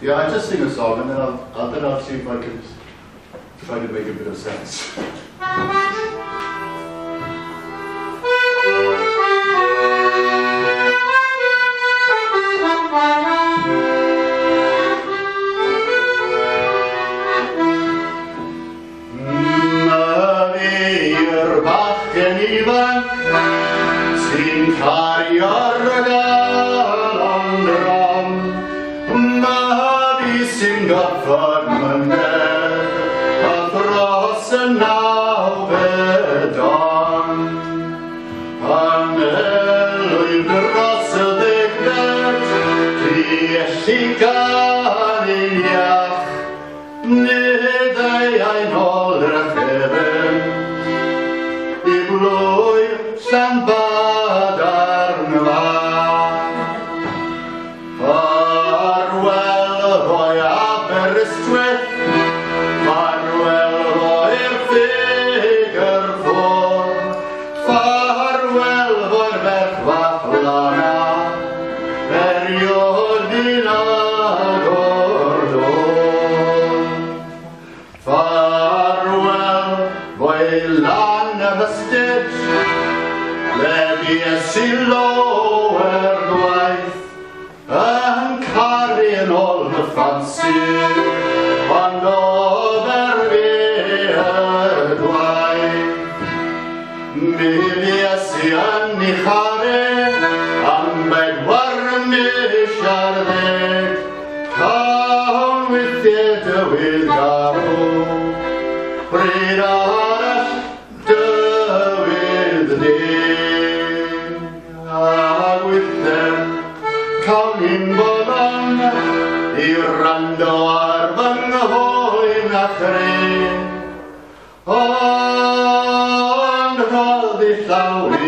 Yeah, I just sing a song and then I'll see if I can try to make a bit of sense. Ifanc sy'n cario'r galon ram, Mari sy'n gorfod mynedd a dros y nawfedon. Anelwyd dros y ddegfed, Riesh I gan ein iach, nid ein ôl rachefn. Llan bad ar'n fan. Farwel roi Aberystwyth, farwel roi'r ffigur ffôn, farwel roi'r ferch fach lana, eriodyn agor dôn. Farwel roi lan y hystyd, Lefies I lower gwaith, yn caru yn ôl fy ffansi, ond oedd fi y gwaith. Mi fies I yn I charu, am bedwar mis ar ddeg, cawn wythiau dywydd garw, bryd arall dywydd deg. Cawn i'n bolon I rando ar fy nghoen a chre, ond roedd I llaw I